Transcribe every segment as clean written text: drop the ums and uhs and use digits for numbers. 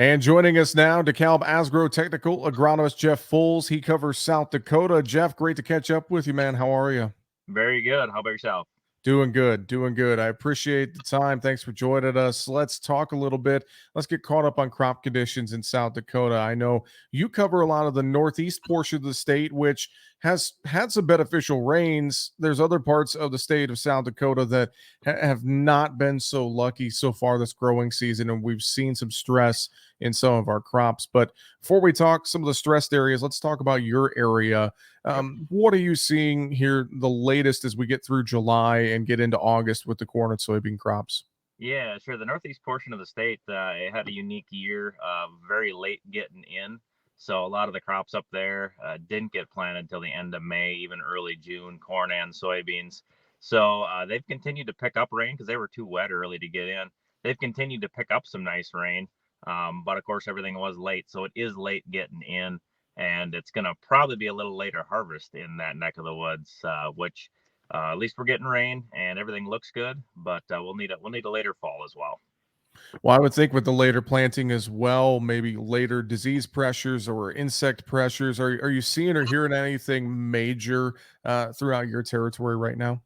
And joining us now, DEKALB Asgrow technical agronomist Jeff Fuls. He covers South Dakota. Jeff, great to catch up with you, man. How are you? Very good. How about yourself? Doing good, doing good. I appreciate the time. Thanks for joining us. Let's talk a little bit. Let's get caught up on crop conditions in South Dakota. I know you cover a lot of the northeast portion of the state, which has had some beneficial rains. There's other parts of the state of South Dakota that have not been so lucky so far this growing season, and we've seen some stress in some of our crops. But before we talk some of the stressed areas, let's talk about your area. Sure. What are you seeing here the latest as we get through July and get into August with the corn and soybean crops? Yeah, sure. The northeast portion of the state, it had a unique year, very late getting in. So a lot of the crops up there didn't get planted until the end of May, even early June, corn and soybeans. So they've continued to pick up rain because they were too wet early to get in. They've continued to pick up some nice rain, but of course everything was late, so it is late getting in, and it's going to probably be a little later harvest in that neck of the woods, which at least we're getting rain and everything looks good, but we'll need a later fall as well. Well, I would think with the later planting as well, maybe later disease pressures or insect pressures. Are you seeing or hearing anything major throughout your territory right now?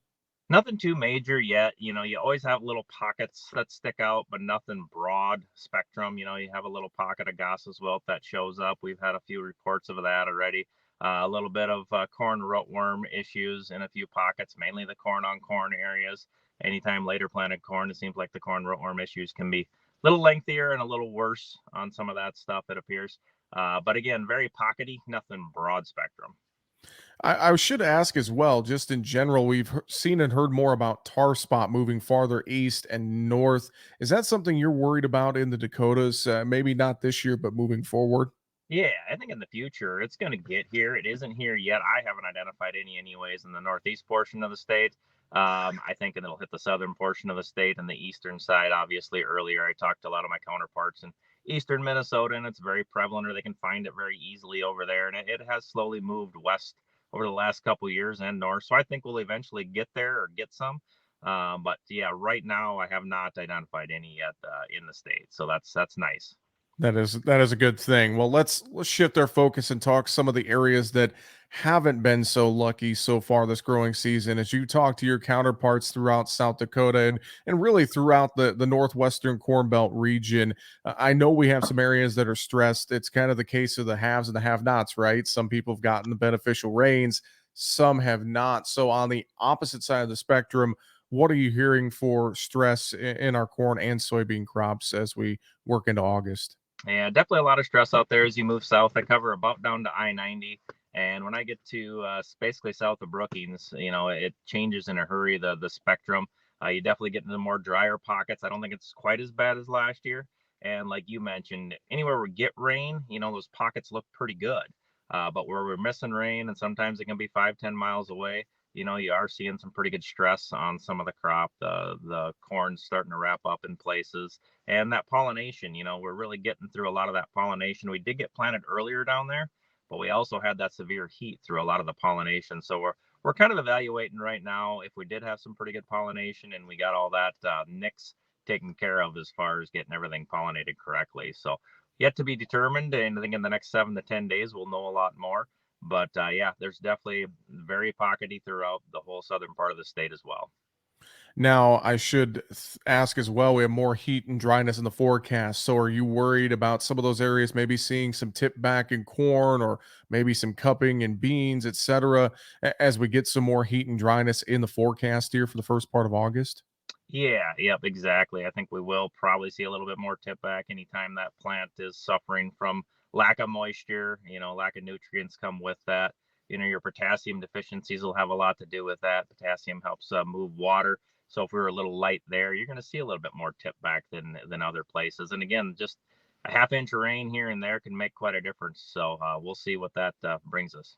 Nothing too major yet. You always have little pockets that stick out, but nothing broad spectrum. You have a little pocket of Gossa's wilt that shows up. We've had a few reports of that already. A little bit of corn rootworm issues in a few pockets, mainly the corn on corn areas. Anytime later planted corn, it seems like the corn rootworm issues can be a little lengthier and a little worse on some of that stuff, it appears. But again, very pockety, nothing broad spectrum. I should ask as well, just in general, we've seen and heard more about tar spot moving farther east and north. Is that something you're worried about in the Dakotas? Maybe not this year, but moving forward? Yeah, I think in the future it's going to get here. It isn't here yet. I haven't identified any, anyways, in the northeast portion of the state. I think it'll hit the southern portion of the state and the eastern side. Obviously, earlier I talked to a lot of my counterparts in eastern Minnesota, and it's very prevalent, or they can find it very easily over there. And it has slowly moved west over the last couple of years and north. So I think we'll eventually get there or get some. But yeah, right now I have not identified any yet in the state. So that's nice. That is a good thing. Well, let's shift our focus and talk some of the areas that haven't been so lucky so far this growing season. As you talk to your counterparts throughout South Dakota and really throughout the northwestern Corn Belt region, I know we have some areas that are stressed. It's kind of the case of the haves and the have-nots, right? Some people have gotten the beneficial rains, some have not. So on the opposite side of the spectrum, what are you hearing for stress in our corn and soybean crops as we work into August? Yeah, definitely a lot of stress out there as you move south. I cover about down to I-90, and when I get to basically south of Brookings, it changes in a hurry. The spectrum, you definitely get into more drier pockets. I don't think it's quite as bad as last year. And like you mentioned, anywhere we get rain, those pockets look pretty good. But where we're missing rain, and sometimes it can be 5, 10 miles away, you are seeing some pretty good stress on some of the crop. The corn's starting to wrap up in places, and that pollination, we're really getting through a lot of that pollination. We did get planted earlier down there, but we also had that severe heat through a lot of the pollination. So we're kind of evaluating right now if we did have some pretty good pollination and we got all that nicks taken care of as far as getting everything pollinated correctly. So yet to be determined, and I think in the next 7 to 10 days we'll know a lot more. But yeah, there's definitely very pockety throughout the whole southern part of the state as well. Now, I should ask as well, we have more heat and dryness in the forecast. So are you worried about some of those areas maybe seeing some tip back in corn or maybe some cupping in beans, etc., as we get some more heat and dryness in the forecast here for the first part of August? Yeah, yep, exactly. I think we will probably see a little bit more tip back anytime that plant is suffering from lack of moisture, lack of nutrients come with that. Your potassium deficiencies will have a lot to do with that. Potassium helps move water. So if we were a little light there, you're going to see a little bit more tip back than other places. And again, just a half inch of rain here and there can make quite a difference. So we'll see what that brings us.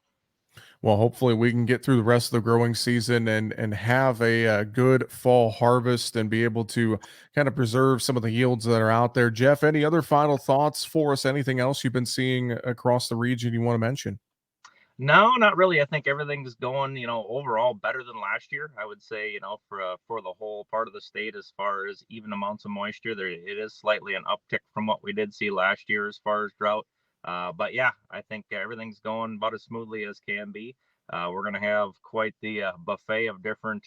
Well, hopefully we can get through the rest of the growing season and have a good fall harvest and be able to kind of preserve some of the yields that are out there. Jeff, any other final thoughts for us? Anything else you've been seeing across the region you want to mention? No, not really. I think everything's going, overall better than last year. I would say, for the whole part of the state, as far as even amounts of moisture, there it is slightly an uptick from what we did see last year as far as drought. But yeah, I think everything's going about as smoothly as can be. We're going to have quite the buffet of different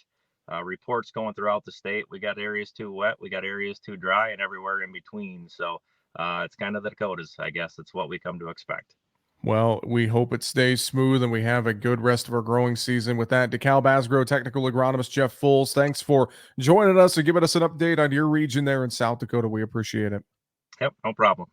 reports going throughout the state. We got areas too wet, we got areas too dry, and everywhere in between. So it's kind of the Dakotas, I guess. It's what we come to expect. Well, we hope it stays smooth and we have a good rest of our growing season. With that, DEKALB Asgrow technical agronomist Jeff Fuls, thanks for joining us and giving us an update on your region there in South Dakota. We appreciate it. Yep, no problem.